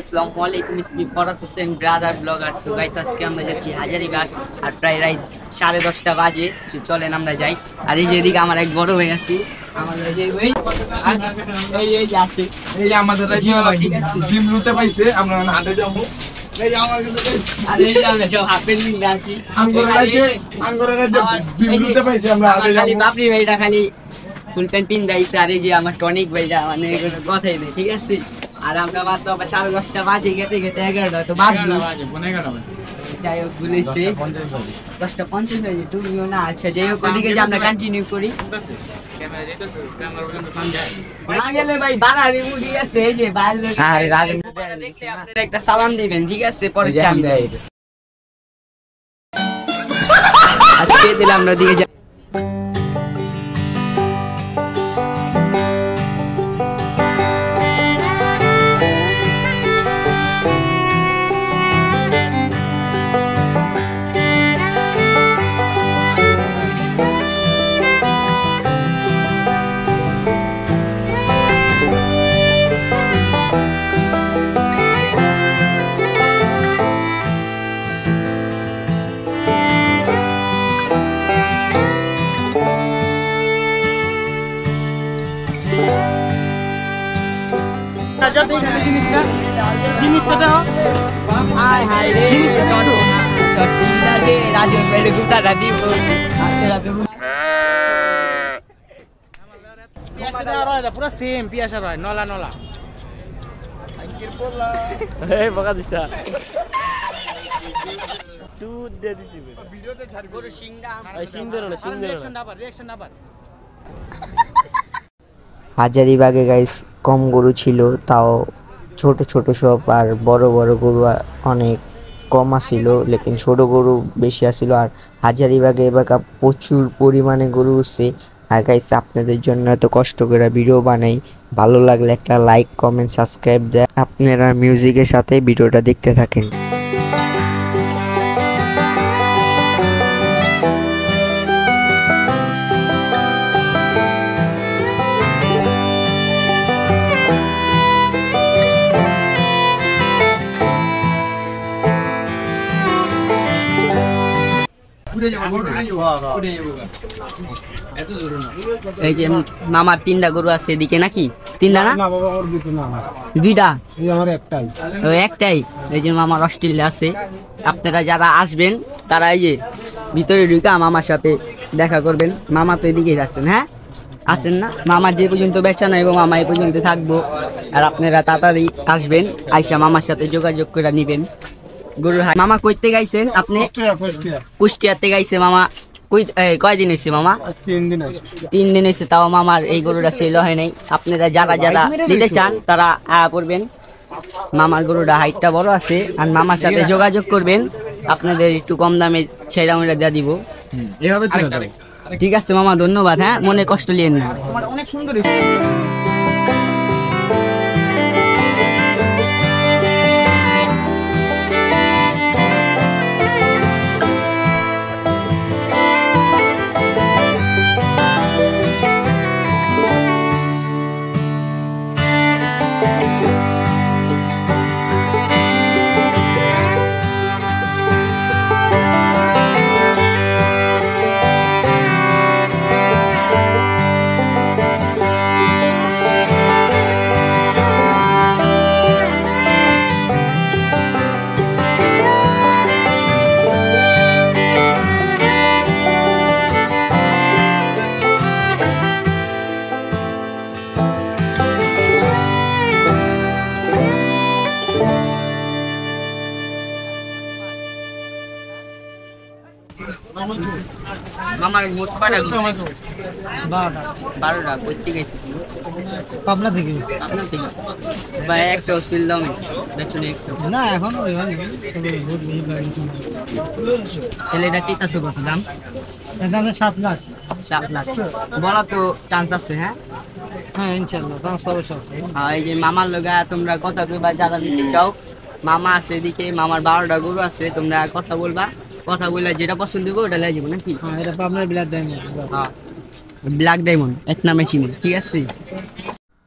আসসালামু আলাইকুম ইসমি Farhad Hossain brother blogger. So guys আজকে আমরা যাচ্ছি হাজারীবাগ আর প্রায় রাত 10:30 বাজে। চলেন আমরা যাই। আর এই যে এদিকে আমার এক বড় ভাই আছে, আমাদের এই যে আছে, এই যে আমাদের জিম লুতে পাইছে, আমরা হাটে যাবো। এই যে আমার কাছে আর এই যে আমরা সব হাফের লিঙ্গ আছি। আঙ্গুরের জিম লুতে পাইছে, আমরা হাটে খালি যাবো। বাপরি ভাইটা খালি ফুল প্যান্ট পিন দাইছে। আর এই যে আমার টনিক ভাইটা মানে কথাই নেই, ঠিক আছে। আর আমরা মাত্র 10:30 বাজে, গেতে গেতে 11টা তো বাজলো। যাই হোক বলেছে 10:50 বাজে, তুমিও না। আচ্ছা যাই হোক, ওদিকে যে আমরা কন্টিনিউ করি। না গেলে ভাই বাড়াবি মুডি আছে, এই যে বাইরে দেখলে আপনারা একটা সালাম দিবেন, ঠিক আছে। পরে আজকে দিলাম আমরা ওদিকে পুরো সেম পিয়াসা রয় নলা নলা বকা দিছা দুধ দিয়ে দিবে ভিডিওতে ছাড়বো সিংডা সিংদের না রিঅ্যাকশন না পার হাজারীবাগে গাইস কম গরু ছিল, তাও ছোট ছোট সব, আর বড় বড় গরু অনেক কম আসিল, লেকিন ছোট গরু বেশি আসিল। আর হাজারীবাগে এবার প্রচুর পরিমাণে গরু উঠছে। আর গাইস আপনাদের জন্য এত কষ্ট করে ভিডিও বানাই, ভালো লাগলে একটা লাইক কমেন্ট সাবস্ক্রাইব দেয়। আপনারা মিউজিকের সাথে ভিডিওটা দেখতে থাকেন। এই যে মামার 3টা গরু আছে এদিকে, নাকি 3টা না? দুইটা, একটাই। এই যে মামার অস্ট্রেলিয়া আছে। আপনারা যারা আসবেন তারা এই যে ভিতরে ঢুকা মামার সাথে দেখা করবেন। মামা তো এদিকে যাচ্ছেন, হ্যাঁ আসেন না? মামার যে পর্যন্ত বেচা নাই এবং মামা এই পর্যন্ত থাকবো। আর আপনারা তাড়াতাড়ি আসবেন, আইসা মামার সাথে যোগাযোগ করে নিবেন। গরুর হাট। মামা কইতে গাইছেন আপনি? কুষ্টিয়াতে গাইছে মামা। কয়দিন হয়েছে মামা? 3 দিন হয়েছে। তাও মামার এই গরুটা সেল হয় নাই। আপনারা যারা যারা নিতে চান তারা পড়বেন। মামার গরুটা হাইটটা বড় আছে, আর মামার সাথে যোগাযোগ করবেন, আপনাদের একটু কম দামে ছেড়া আমরা দিয়ে দিব। ঠিক আছে মামা, ধন্যবাদ। হ্যাঁ, মনে কষ্ট নিয়েন না। অনেক সুন্দর। মামার মোট কয়টা গরু? 12টা। করতে গেছি পাবনা থেকে ভাই 180 দাম বেচুন একটু না, এখন ছেলেটা চিন্তাছে কত দাম? 7 লাখ। 7 লাখ বলা তো চান্স আছে? হ্যাঁ হ্যাঁ, ইনশাআল্লাহ চান্স অবশ্যই আছে। এই যে মামার লগা তোমরা কথা কইবা, যারা নিতে চাও। মামা আছে এদিকে, মামার 12টা গরু আছে। তোমরা কথা বলবা, কথা বলে যেটা পছন্দ হবে ওটা লাই যাবো নাকি? হ্যাঁ, এটা আপনার ব্ল্যাক ডায়মন্ড। ব্ল্যাক ডায়মন্ড এক নামে চিনি, ঠিক আছে।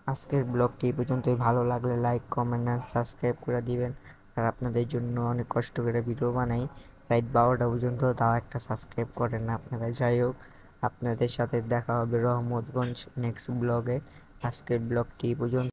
আজকের ব্লগটি এই পর্যন্তই। ভালো লাগলে লাইক কমেন্ট আর সাবস্ক্রাইব করে দিবেন। আর আপনাদের জন্য অনেক কষ্ট করে ভিডিও বানাই রাত 12টা পর্যন্ত, তাও একটা সাবস্ক্রাইব করেন না আপনারা। যাই হোক, আপনাদের সাথে দেখা হবে রহমতগঞ্জ নেক্সট ব্লগে। আজকের ব্লগটি এই পর্যন্ত।